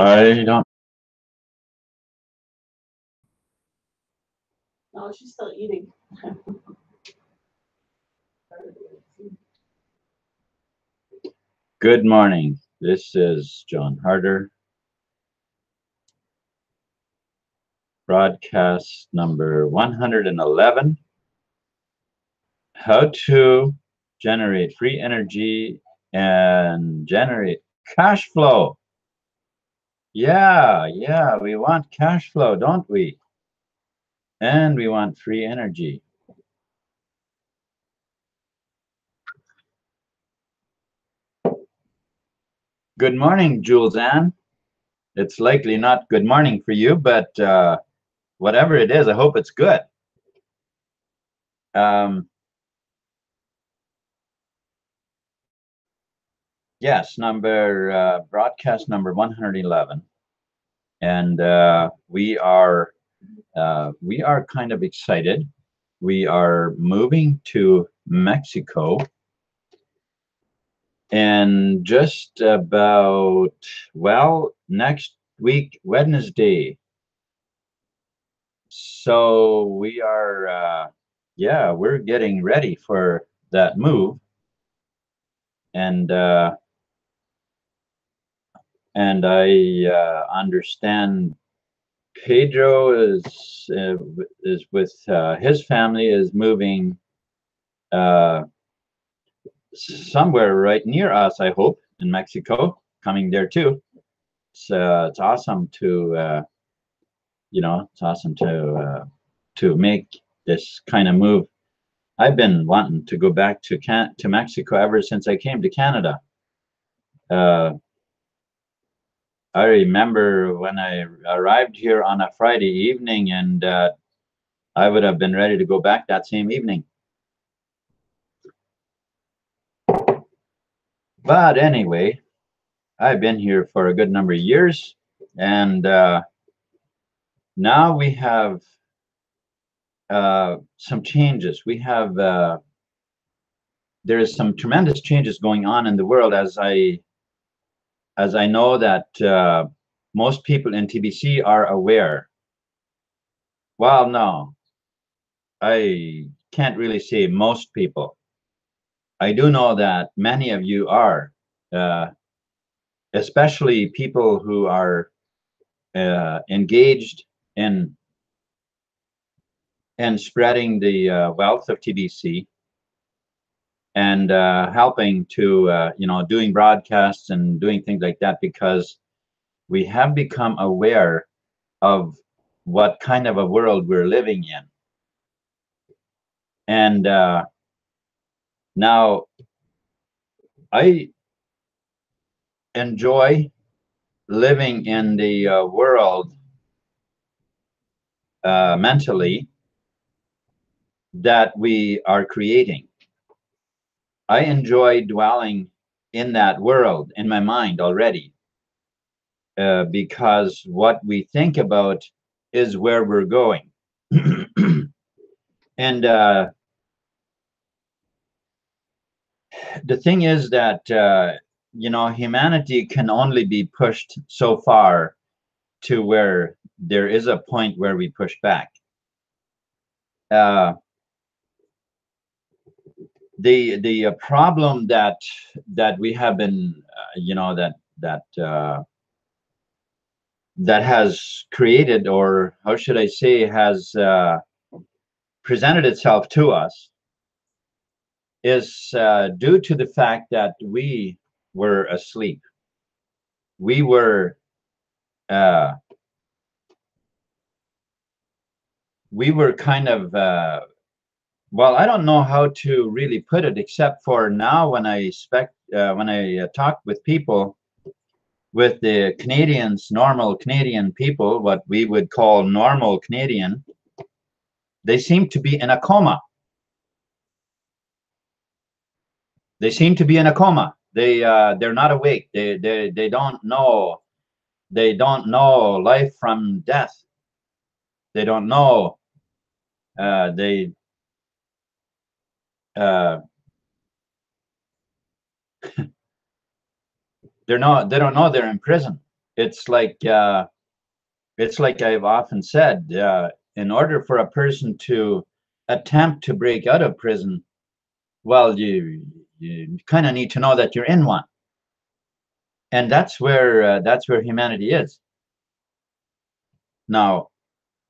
I don't. No, she's still eating. Good morning. This is John Harder. Broadcast number 111. How to generate free energy and generate cash flow. Yeah, we want cash flow, don't we? And we want free energy. Good morning, Jules Ann. It's likely not good morning for you, but whatever it is, I hope it's good. Yes, broadcast number 111, and we are kind of excited. We are moving to Mexico, and just about, well, next week, Wednesday. So we are, we're getting ready for that move, and I understand Pedro is with his family is moving somewhere right near us. I hope in Mexico, coming there too. It's awesome to it's awesome to make this kind of move. I've been wanting to go back to Mexico ever since I came to Canada. I remember when I arrived here on a Friday evening, and I would have been ready to go back that same evening. But anyway, I've been here for a good number of years, and now we have some changes. We have there is some tremendous changes going on in the world, as I know that most people in TBC are aware. Well, no, I can't really say most people. I do know that many of you are, especially people who are engaged in spreading the wealth of TBC and helping to, doing broadcasts and doing things like that, because we have become aware of what kind of a world we're living in. And now I enjoy living in the world mentally that we are creating. I enjoy dwelling in that world in my mind already, because what we think about is where we're going. And the thing is that humanity can only be pushed so far to where there is a point where we push back. The problem that we have been that has created, or how should I say, has presented itself to us, is due to the fact that we were asleep. We were kind of well, I don't know how to really put it, except for now when I talk with people, with the Canadians, normal Canadian people, what we would call normal Canadian, they seem to be in a coma. They seem to be in a coma. They're not awake. They don't know. They don't know life from death. They don't know. They don't know they're in prison. it's like I've often said, in order for a person to attempt to break out of prison, well, you kind of need to know that you're in one, and that's where humanity is. Now,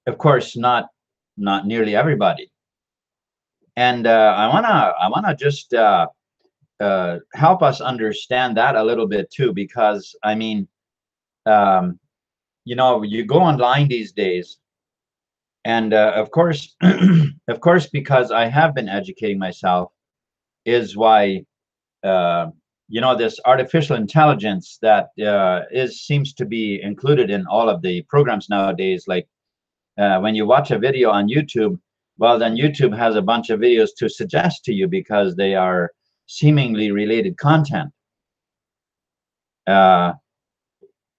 of course, not nearly everybody, and I wanna just help us understand that a little bit too, because I mean, um, you know, you go online these days, and of course, of course, because I have been educating myself, is why you know, this artificial intelligence that seems to be included in all of the programs nowadays. Like when you watch a video on YouTube, well, then YouTube has a bunch of videos to suggest to you because they are seemingly related content. Uh,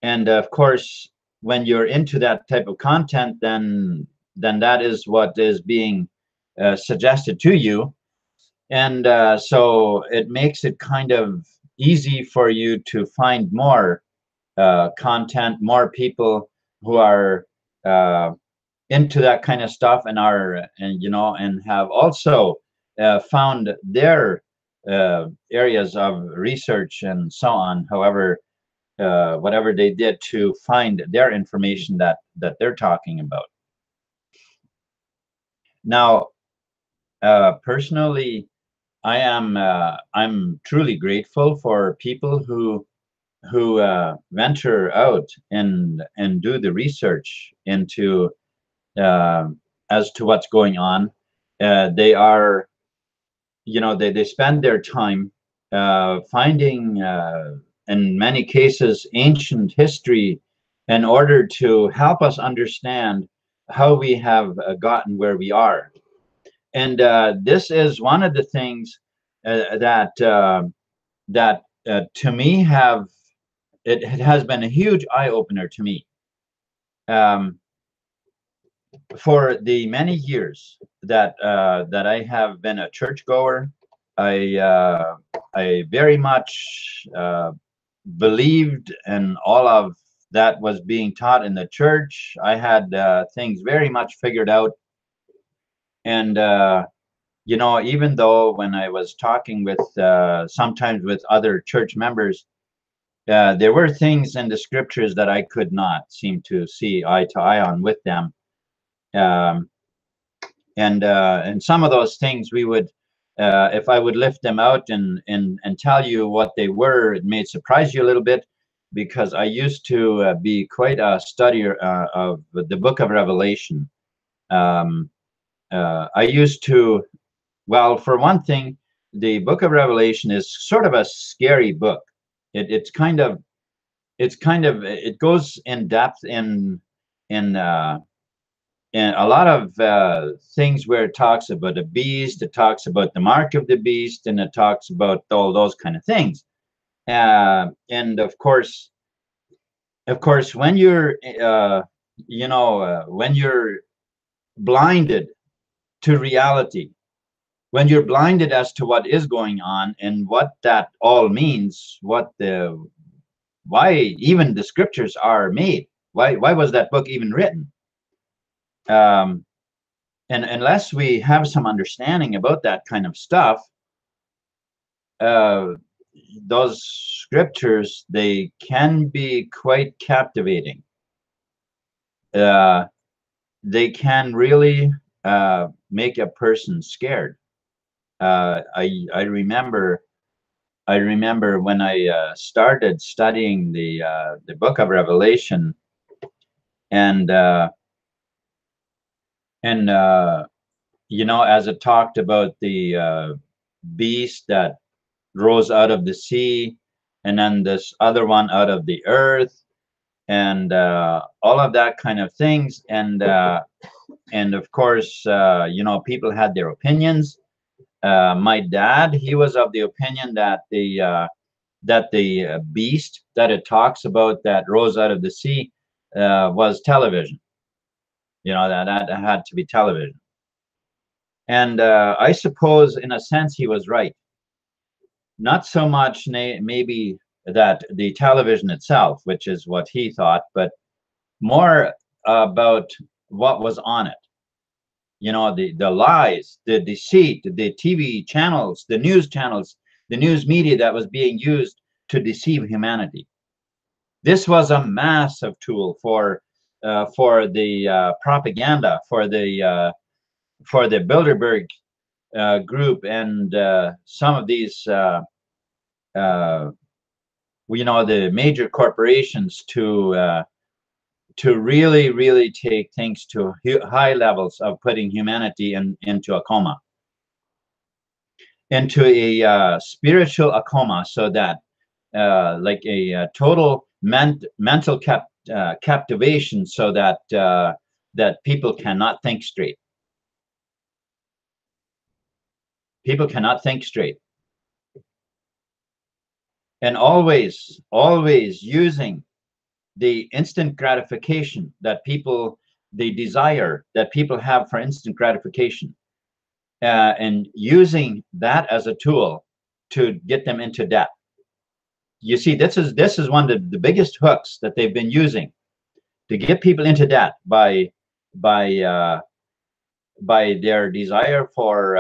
and of course, when you're into that type of content, then that is what is being suggested to you, and so it makes it kind of easy for you to find more content, more people who are into that kind of stuff, and are, and you know, and have also found their areas of research and so on, however whatever they did to find their information that they're talking about. Now, personally, I'm truly grateful for people who venture out and do the research into uh, as to what's going on. They are, you know, they spend their time finding, in many cases, ancient history in order to help us understand how we have gotten where we are. And this is one of the things that to me have, it has been a huge eye opener to me. Um, for the many years that I have been a churchgoer, I very much believed in all of that was being taught in the church. I had things very much figured out, and you know, even though when I was talking with sometimes with other church members, there were things in the scriptures that I could not seem to see eye to eye on with them. Um, and some of those things we would, if I would lift them out and tell you what they were, it may surprise you a little bit, because I used to be quite a studier of the book of Revelation. Um, I used to, well, for one thing, the book of Revelation is sort of a scary book. It's kind of, it goes in depth in a lot of things where it talks about a beast, it talks about the mark of the beast, and it talks about all those kind of things. And of course, when you're, you know, when you're blinded to reality, when you're blinded as to what is going on and what that all means, why even the scriptures are made, why was that book even written? Um, and unless we have some understanding about that kind of stuff, uh, those scriptures, they can be quite captivating. Uh, they can really make a person scared. I remember when I started studying the book of Revelation, and and you know, as it talked about the beast that rose out of the sea, and then this other one out of the earth, and all of that kind of things, and of course, you know, people had their opinions. My dad, he was of the opinion that the beast that it talks about that rose out of the sea was television. You know, that had to be television. And I suppose, in a sense, he was right. Not so much, maybe the television itself, which is what he thought, but more about what was on it. You know, the lies, the deceit, the TV channels, the news channels, the news media that was being used to deceive humanity. This was a massive tool for the propaganda, for the Bilderberg group, and some of these you know, the major corporations to really take things to high levels of putting humanity into a coma, into a spiritual a coma, so that like a total mental captivation, so that that people cannot think straight. People cannot think straight. And always using the instant gratification that people, the desire that people have for instant gratification, and using that as a tool to get them into debt. You see, this is one of the biggest hooks that they've been using to get people into debt by their desire for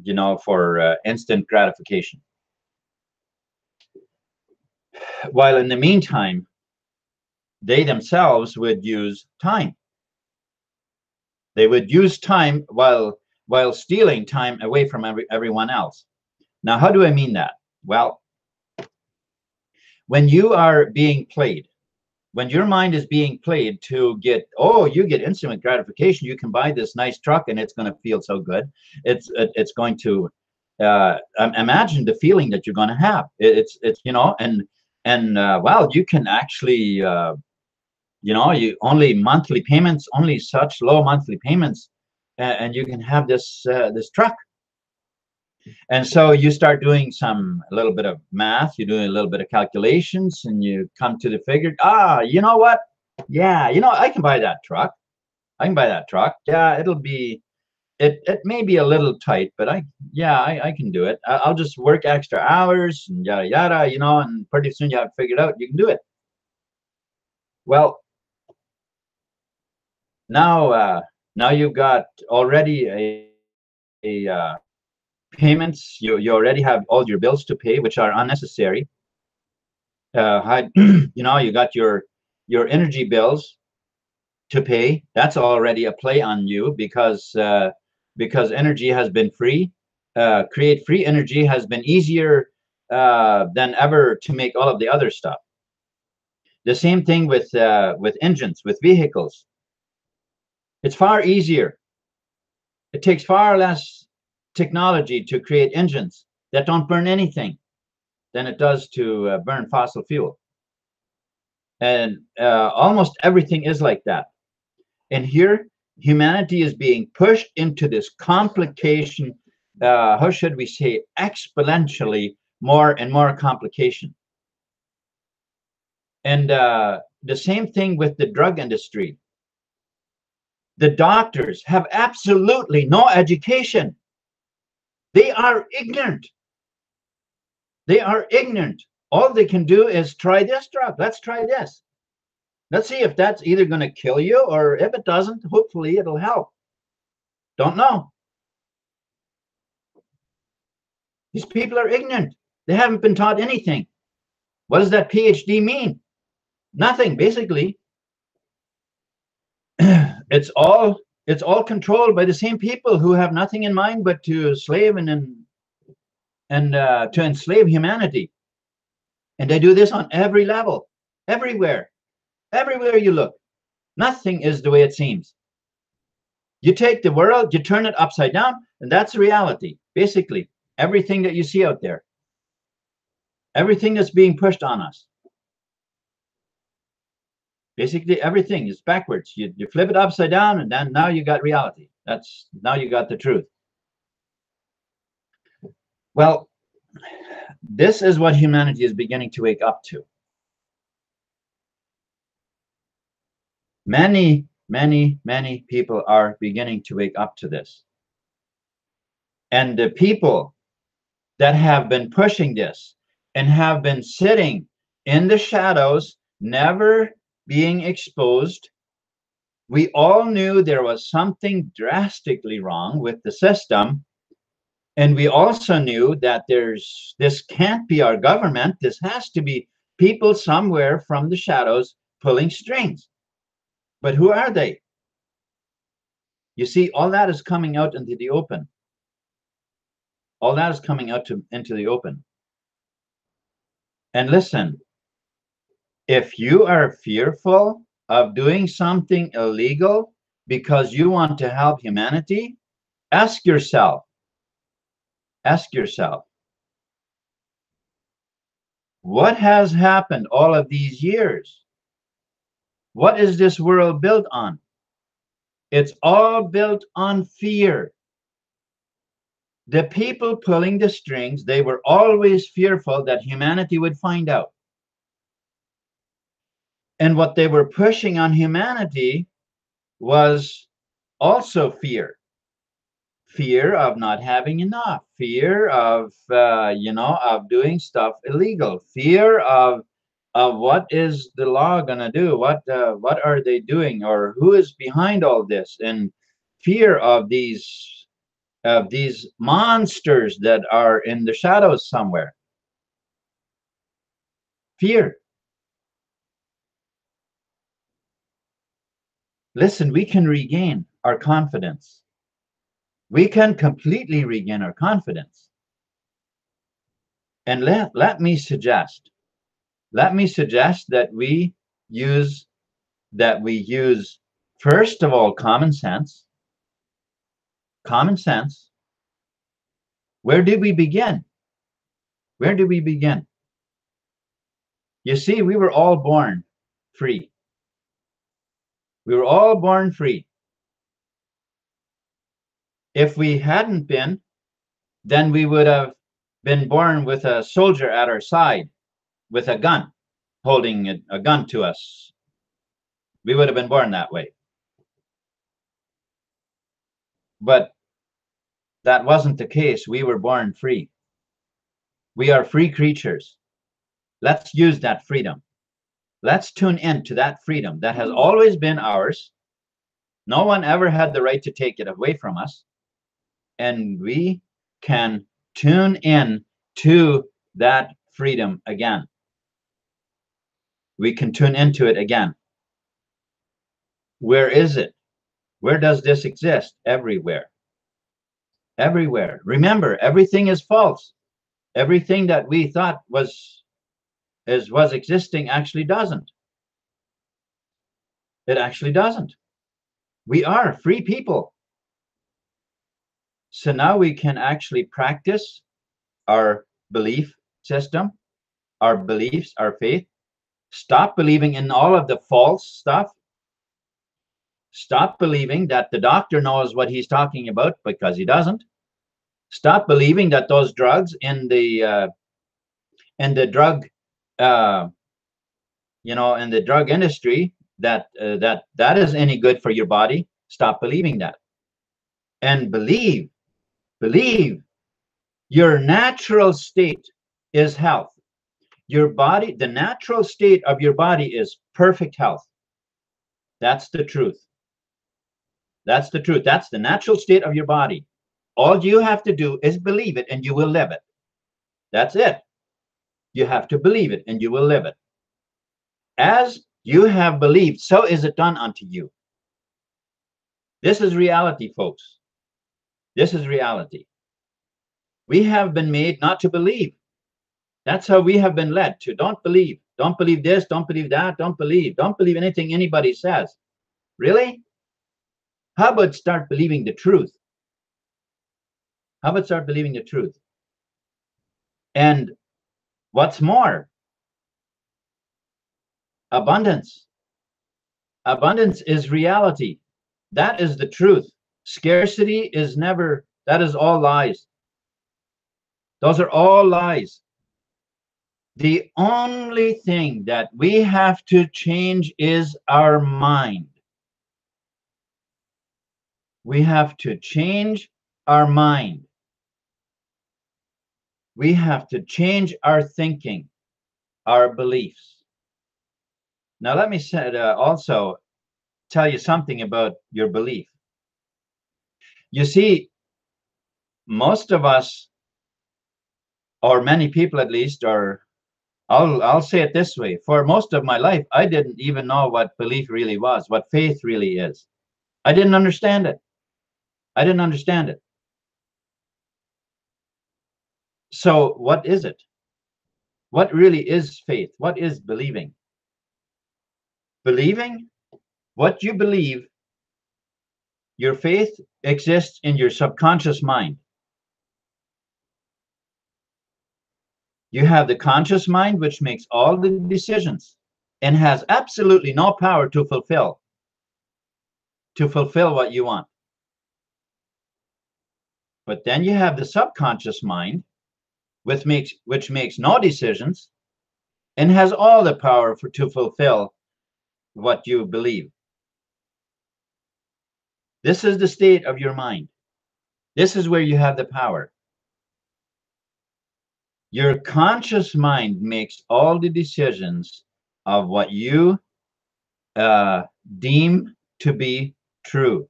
you know, for instant gratification. While in the meantime, they themselves would use time. They would use time while stealing time away from everyone else. Now, how do I mean that? Well, when you are being played, when your mind is being played to get, oh, you get instant gratification, you can buy this nice truck and it's going to feel so good. It's going to imagine the feeling that you're going to have. It's you know, and well, you can actually you know, you only monthly payments, only such low monthly payments, and you can have this this truck. And so you start doing a little bit of math, you're doing a little bit of calculations, and you come to the figure, you know what? Yeah, you know, I can buy that truck. I can buy that truck. Yeah, it'll be, it may be a little tight, but I can do it. I'll just work extra hours and yada yada, you know, and pretty soon you have it figured out, you can do it. Well, now you've got already a payments. You already have all your bills to pay, which are unnecessary. You know, you got your energy bills to pay. That's already a play on you, because energy has been free. Create free energy has been easier than ever to make all of the other stuff. The same thing with engines, with vehicles. It's far easier. It takes far less technology to create engines that don't burn anything than it does to burn fossil fuel. And almost everything is like that. And here, humanity is being pushed into this complication, how should we say, exponentially more and more complication. And the same thing with the drug industry. The doctors have absolutely no education. They are ignorant. They are ignorant. All they can do is try this drug. Let's try this. Let's see if that's either going to kill you, or if it doesn't, hopefully it'll help. Don't know. These people are ignorant. They haven't been taught anything. What does that PhD mean? Nothing, basically. It's all controlled by the same people who have nothing in mind but to slave and to enslave humanity. And they do this on every level, everywhere you look. Nothing is the way it seems. You take the world, you turn it upside down, and that's reality. Basically, everything that you see out there, everything that's being pushed on us, basically everything is backwards. You flip it upside down, and then now you got reality. Now you got the truth. Well, this is what humanity is beginning to wake up to. Many people are beginning to wake up to this. And the people that have been pushing this and have been sitting in the shadows, never being exposed. We all knew there was something drastically wrong with the system. And we also knew that this can't be our government. This has to be people somewhere from the shadows pulling strings. But who are they? You see, all that is coming out into the open. All that is coming out into the open. And listen, if you are fearful of doing something illegal because you want to help humanity, ask yourself, what has happened all of these years? What is this world built on? It's all built on fear. The people pulling the strings, they were always fearful that humanity would find out. And what they were pushing on humanity was also fear. Fear of not having enough, fear of of doing stuff illegal, fear of what is the law gonna do, what are they doing, or who is behind all this, and fear of these monsters that are in the shadows somewhere. Fear. Listen, we can regain our confidence. We can completely regain our confidence. And let me suggest that we use first of all common sense. Where did we begin? You see, we were all born free. If we hadn't been, then we would have been born with a soldier at our side with a gun, holding a gun to us. We would have been born that way. But that wasn't the case. We were born free. We are free creatures. Let's use that freedom. Let's tune in to that freedom that has always been ours. No one ever had the right to take it away from us. And we can tune in to that freedom again. We can tune into it again. Where is it? Where does this exist? Everywhere. Everywhere. Remember, everything is false. Everything that we thought was existing actually doesn't. It actually doesn't. We are free people. So now we can actually practice our belief system, our beliefs, our faith. Stop believing in all of the false stuff. Stop believing that the doctor knows what he's talking about, because he doesn't. Stop believing that those drugs in the drug in the drug industry that is any good for your body. Stop believing that, and believe your natural state is health. Your body, the natural state of your body is perfect health. That's the truth. That's the truth. That's the natural state of your body. All you have to do is believe it, and you will live it. That's it. You have to believe it, and you will live it. As you have believed, so is it done unto you. This is reality, folks. This is reality. We have been made not to believe. That's how we have been led to. Don't believe. Don't believe this. Don't believe that. Don't believe. Don't believe anything anybody says. Really? How about start believing the truth? How about start believing the truth? And what's more, abundance. Abundance is reality. That is the truth. Scarcity is never. That is all lies. Those are all lies. The only thing that we have to change is our mind. We have to change our mind. We have to change our thinking, our beliefs. Now, let me also tell you something about your belief. You see, most of us, or many people at least, or I'll say it this way. For most of my life, I didn't even know what belief really was, what faith really is. I didn't understand it. I didn't understand it. So what is it? What really is faith? What is believing? Believing what you believe, your faith exists in your subconscious mind. You have the conscious mind, which makes all the decisions and has absolutely no power to fulfill what you want. But then you have the subconscious mind, which makes no decisions and has all the power to fulfill what you believe. This is the state of your mind. This is where you have the power. Your conscious mind makes all the decisions of what you deem to be true.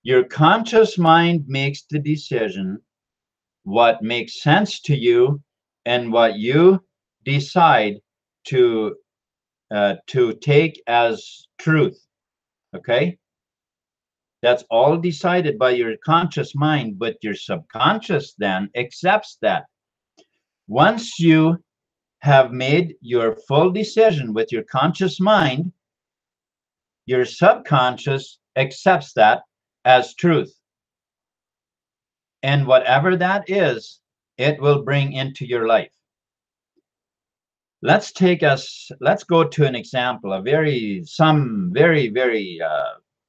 Your conscious mind makes the decision what makes sense to you and what you decide to take as truth. Okay? That's all decided by your conscious mind, but your subconscious then accepts that. Once you have made your full decision with your conscious mind, your subconscious accepts that as truth. And whatever that is, it will bring into your life. Let's go to an example, a very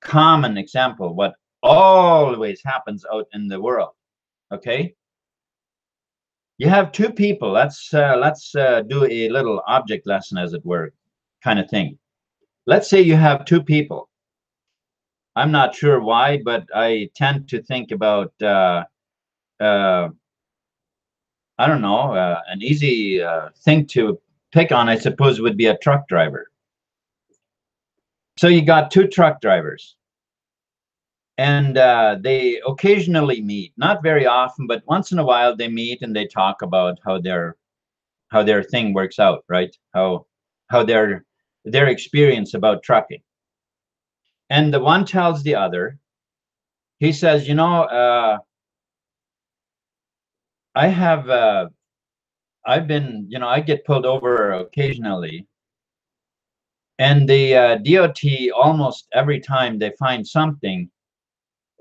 common example, what always happens out in the world. Okay, you have two people. Let's do a little object lesson, as it were, kind of thing. Let's say you have two people. I'm not sure why, but I tend to think about I don't know, an easy thing to pick on, I suppose, would be a truck driver. So you got two truck drivers, and they occasionally meet, not very often, but once in a while they meet and they talk about how their thing works out, right? How their experience about trucking. And the one tells the other, he says, you know, I've been, you know, I get pulled over occasionally, and the DOT almost every time they find something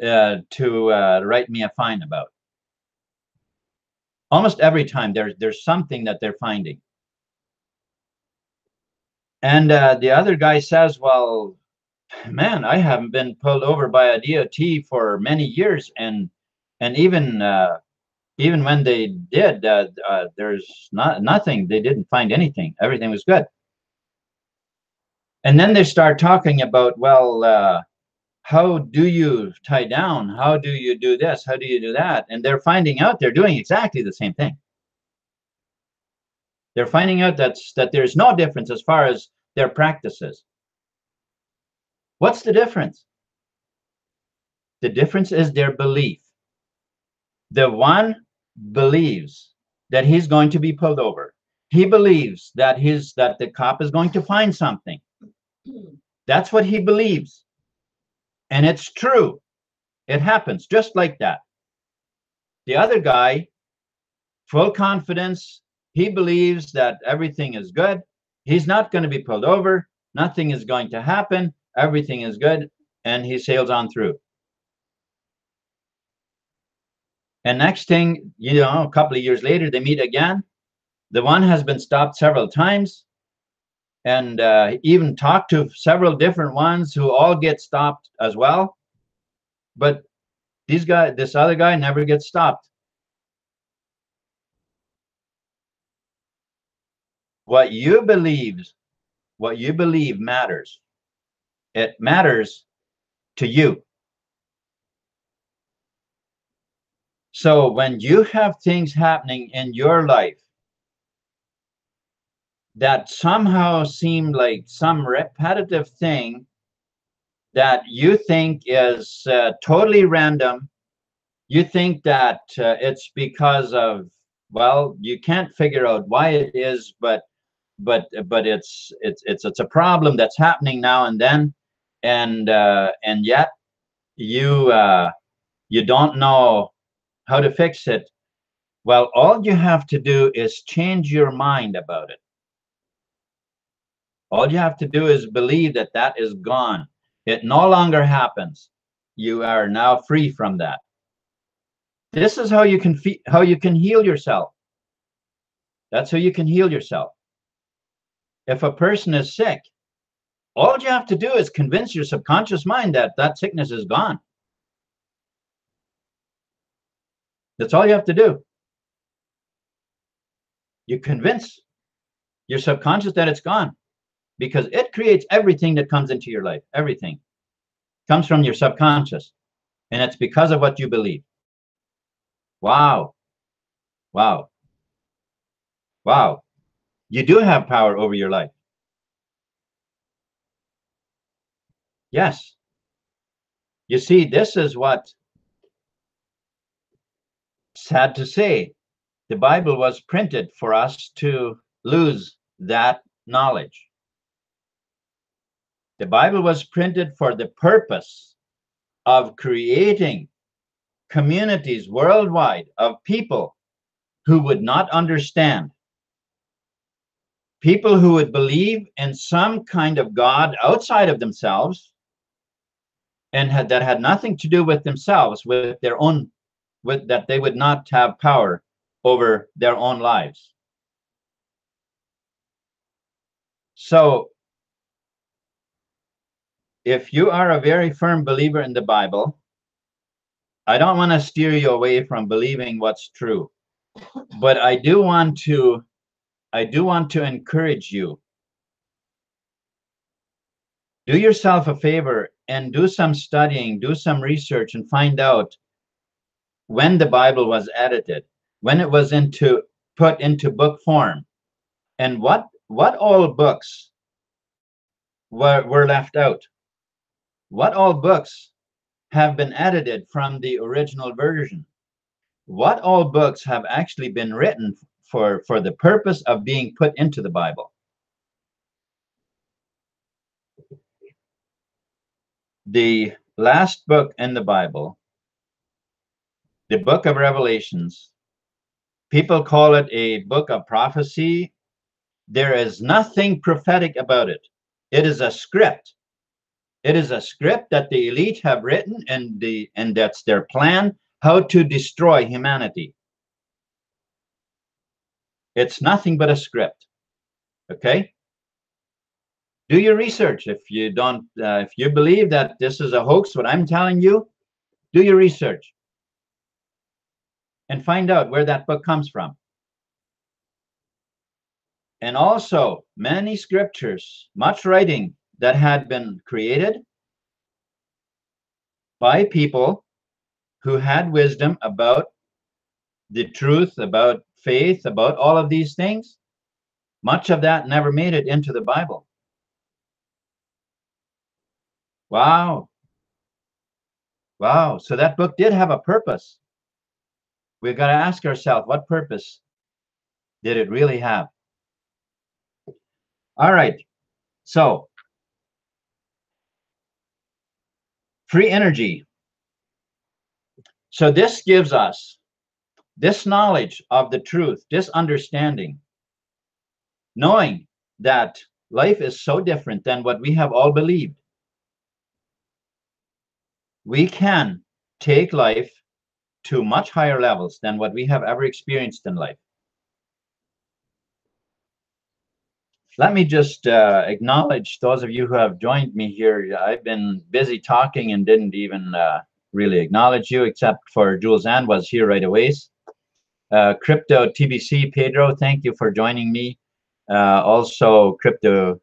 to write me a fine about. Almost every time there's something that they're finding. And the other guy says, well, man, I haven't been pulled over by a DOT for many years, and even when they did, there's nothing. They didn't find anything. Everything was good. And then they start talking about, well, how do you tie down? How do you do this? How do you do that? And they're finding out they're doing exactly the same thing. They're finding out that there's no difference as far as their practices. What's the difference? The difference is their belief. The one believes that he's going to be pulled over. He believes that the cop is going to find something. That's what he believes. And it's true. It happens just like that. The other guy, full confidence, he believes that everything is good. He's not going to be pulled over. Nothing is going to happen. Everything is good. And he sails on through. And next thing, you know, a couple of years later, they meet again. The one has been stopped several times, and even talked to several different ones who all get stopped as well. But this other guy never gets stopped. What you believe matters. It matters to you. So when you have things happening in your life that somehow seem like some repetitive thing that you think is totally random, you think that it's because of, well, you can't figure out why it is, but it's a problem that's happening now and then, and yet you don't know how to fix it. Well, all you have to do is change your mind about it. All you have to do is believe that that is gone. It no longer happens. You are now free from that. This is how you can how you can heal yourself. That's how you can heal yourself. If a person is sick, all you have to do is convince your subconscious mind that that sickness is gone. That's all you have to do. You convince your subconscious that it's gone, because it creates everything that comes into your life. Everything comes from your subconscious, and it's because of what you believe. Wow. Wow. Wow. You do have power over your life. Yes. You see, this is what, sad to say, the Bible was printed for us to lose that knowledge. The Bible was printed for the purpose of creating communities worldwide of people who would not understand, people who would believe in some kind of God outside of themselves, and that had nothing to do with themselves, with their own, with that they would not have power over their own lives. So if you are a very firm believer in the Bible, I don't want to steer you away from believing what's true, but I do want to encourage you. Do yourself a favor and do some studying, do some research, and find out when the Bible was edited, when it was put into book form, and what all books were left out, what all books have been edited from the original version, what all books have actually been written for the purpose of being put into the Bible. The last book in the Bible, the book of Revelations, people call it a book of prophecy. There is nothing prophetic about it. It is a script. It is a script that the elite have written, and that's their plan, how to destroy humanity. It's nothing but a script. Okay? Do your research. If you don't, if you believe that this is a hoax, what I'm telling you, do your research and find out where that book comes from. And also, many scriptures, much writing that had been created by people who had wisdom about the truth, about faith, about all of these things, much of that never made it into the Bible. Wow. Wow. So that book did have a purpose. We've got to ask ourselves, what purpose did it really have? All right. So, free energy. So this gives us this knowledge of the truth, this understanding, knowing that life is so different than what we have all believed. We can take life to much higher levels than what we have ever experienced in life. Let me just acknowledge those of you who have joined me here. I've been busy talking and didn't even really acknowledge you, except for Jules Ann was here right away. Crypto TBC, Pedro, thank you for joining me. Also, Crypto,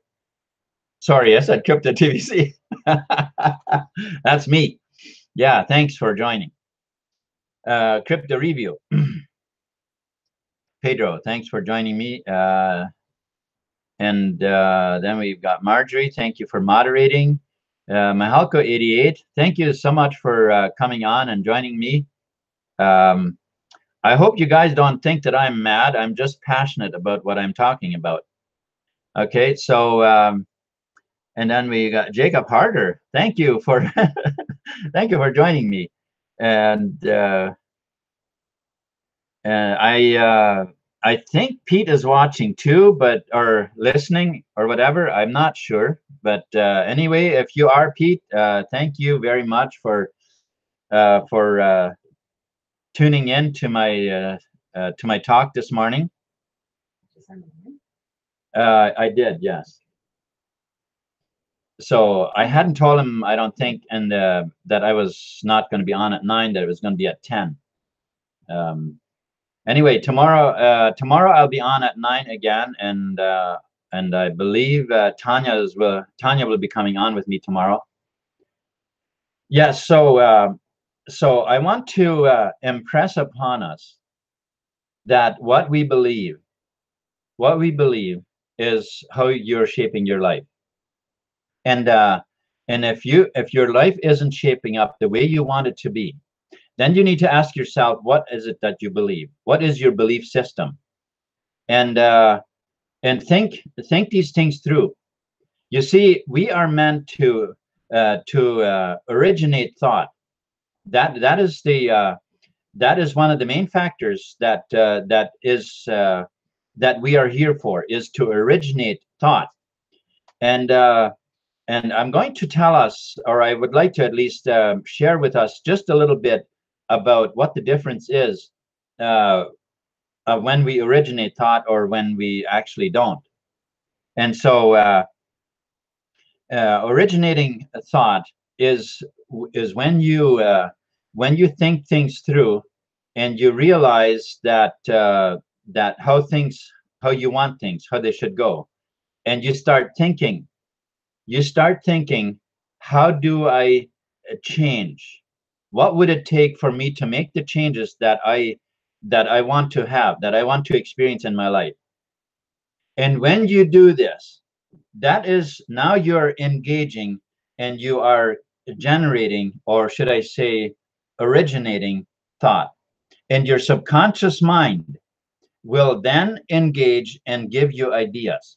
sorry, I said Crypto TBC. That's me. Yeah, thanks for joining. Crypto review. Pedro, thanks for joining me. And then we've got Marjorie. Thank you for moderating. Mahalko88, thank you so much for coming on and joining me. I hope you guys don't think that I'm mad. I'm just passionate about what I'm talking about. Okay, so and then we got Jacob Harder. Thank you for thank you for joining me. And I think Pete is watching too, but or listening or whatever. I'm not sure. But anyway, if you are Pete, thank you very much for tuning in to my talk this morning. I did, yes. So I hadn't told him, I don't think, and that I was not going to be on at 9, that it was going to be at 10. Anyway, tomorrow I'll be on at 9 again, and I believe Tanya will be coming on with me tomorrow. Yes, so so I want to impress upon us that what we believe is how you're shaping your life. And if your life isn't shaping up the way you want it to be, then you need to ask yourself, what is it that you believe? What is your belief system? And think these things through. You see, we are meant to originate thought. That is one of the main factors that that we are here for, is to originate thought. And I'm going to tell us, or I would like to at least share with us just a little bit about what the difference is when we originate thought or when we actually don't. And so originating a thought is when you think things through and you realize that how you want things, how they should go, and you start thinking, how do I change? What would it take for me to make the changes that I want to have, that I want to experience in my life? And when you do this, that is, now you're engaging and you are generating, or should I say originating, thought. And your subconscious mind will then engage and give you ideas.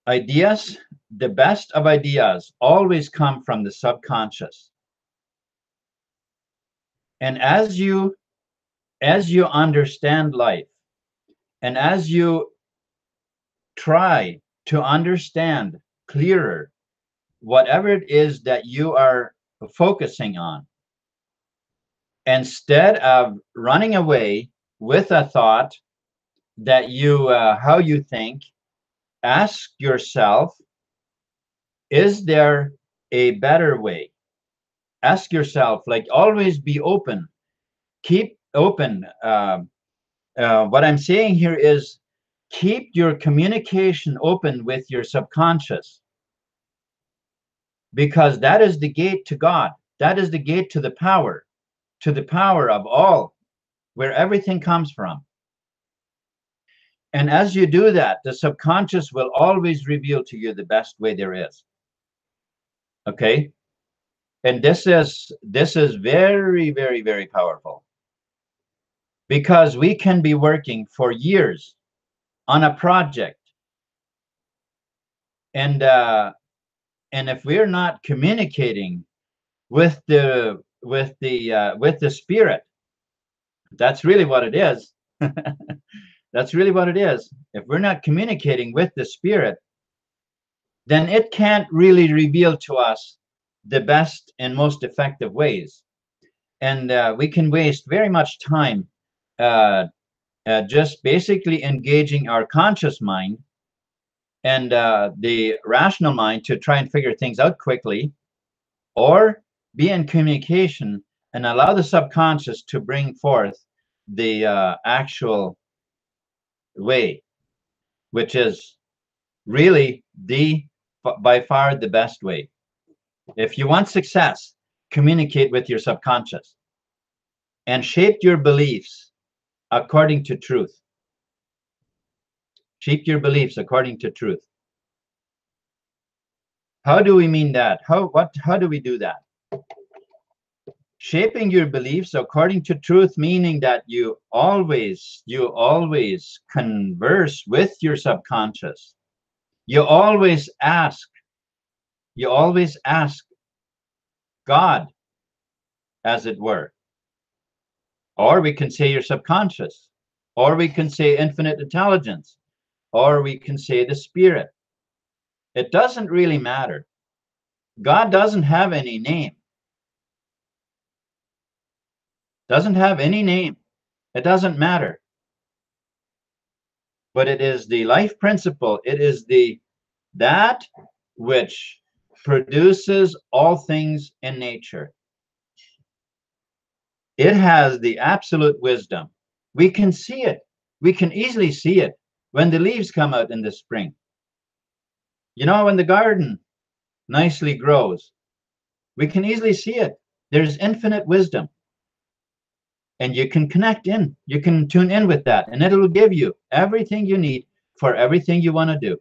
Ideas, the best of ideas always come from the subconscious. And as you understand life, and as you try to understand clearer whatever it is that you are focusing on, instead of running away with a thought that you how you think, ask yourself, is there a better way? Ask yourself, like, always be open, keep open. What I'm saying here is, keep your communication open with your subconscious, because that is the gate to God. That is the gate to the power of all, where everything comes from. And as you do that, the subconscious will always reveal to you the best way there is. Okay? And this is very, very, very powerful, because we can be working for years on a project, and if we're not communicating with the spirit, that's really what it is. That's really what it is. If we're not communicating with the spirit, then it can't really reveal to us the best and most effective ways. And we can waste very much time just basically engaging our conscious mind and the rational mind to try and figure things out quickly, or be in communication and allow the subconscious to bring forth the actual way, which is really by far the best way. If you want success, communicate with your subconscious and shape your beliefs according to truth. Shape your beliefs according to truth. How do we mean that? How do we do that? Shaping your beliefs according to truth, meaning that you always converse with your subconscious. You always ask God, as it were. Or we can say your subconscious, or we can say infinite intelligence, or we can say the spirit. It doesn't really matter. God doesn't have any name. Doesn't have any name. It doesn't matter. But it is the life principle. It is that which produces all things in nature. It has the absolute wisdom. We can see it. We can easily see it when the leaves come out in the spring. You know, when the garden nicely grows, we can easily see it. There's infinite wisdom. And you can connect in. You can tune in with that. And it'll give you everything you need for everything you want to do.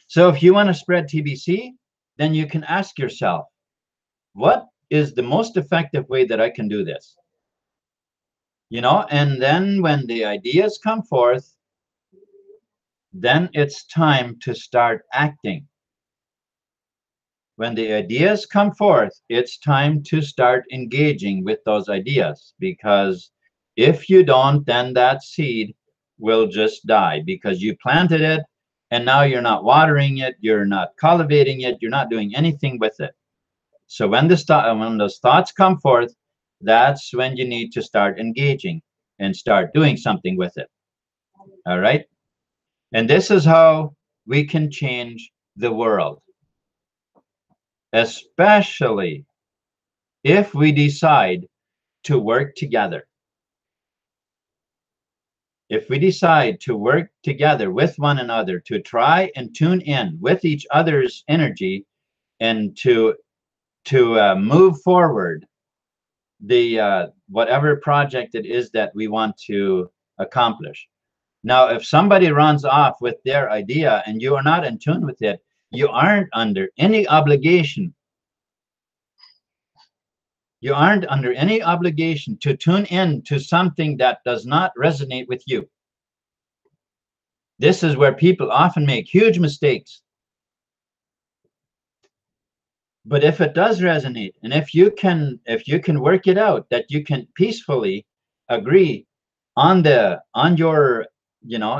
So if you want to spread TBC, then you can ask yourself, what is the most effective way that I can do this? You know, and then when the ideas come forth, then it's time to start acting. When the ideas come forth, it's time to start engaging with those ideas, because if you don't, then that seed will just die because you planted it and now you're not watering it, you're not cultivating it, you're not doing anything with it. So when those thoughts come forth, that's when you need to start engaging and start doing something with it. All right. And this is how we can change the world, especially if we decide to work together. If we decide to work together with one another, to try and tune in with each other's energy and to move forward the whatever project it is that we want to accomplish. Now, if somebody runs off with their idea and you are not in tune with it, you aren't under any obligation. You aren't under any obligation to tune in to something that does not resonate with you. This is where people often make huge mistakes. But if it does resonate, and if you can work it out, that you can peacefully agree on your, you know,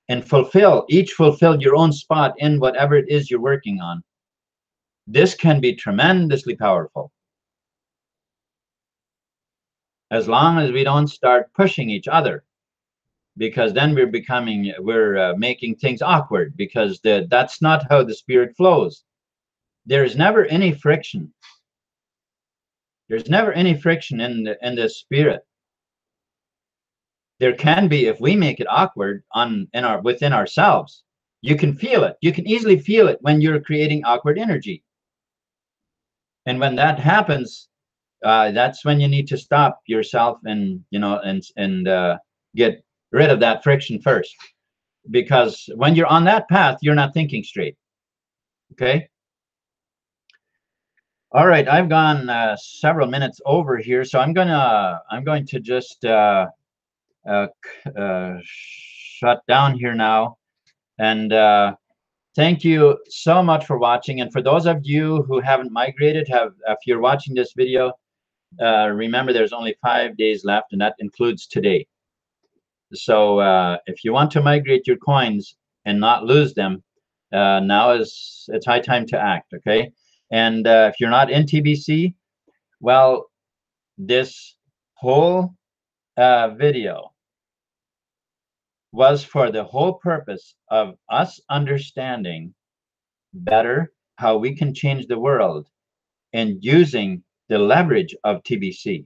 and fulfill your own spot in whatever it is you're working on, this can be tremendously powerful. As long as we don't start pushing each other, because then we're making things awkward, because that's not how the spirit flows. There's never any friction. There's never any friction in the spirit. There can be if we make it awkward within ourselves. You can feel it. You can easily feel it when you're creating awkward energy. And when that happens, that's when you need to stop yourself and, you know, and get rid of that friction first. Because when you're on that path, you're not thinking straight. Okay. All right. I've gone several minutes over here, so I'm going to just shut down here now. And thank you so much for watching. And for those of you who haven't migrated, if you're watching this video, remember there's only 5 days left, and that includes today. So if you want to migrate your coins and not lose them, now it's high time to act. Okay. And if you're not in TBC, well, this whole video was for the whole purpose of us understanding better how we can change the world and using the leverage of TBC,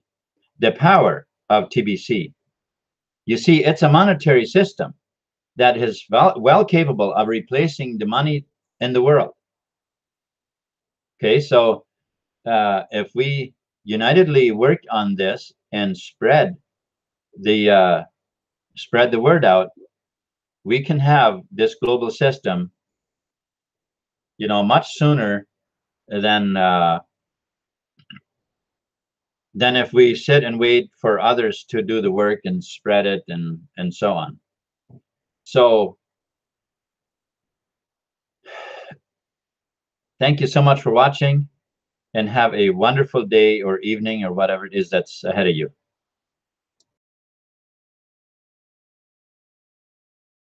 the power of TBC. You see, it's a monetary system that is well capable of replacing the money in the world. Okay, so if we unitedly work on this and the spread the word out, we can have this global system, much sooner than if we sit and wait for others to do the work and spread it and so on. So thank you so much for watching, and have a wonderful day or evening or whatever it is that's ahead of you.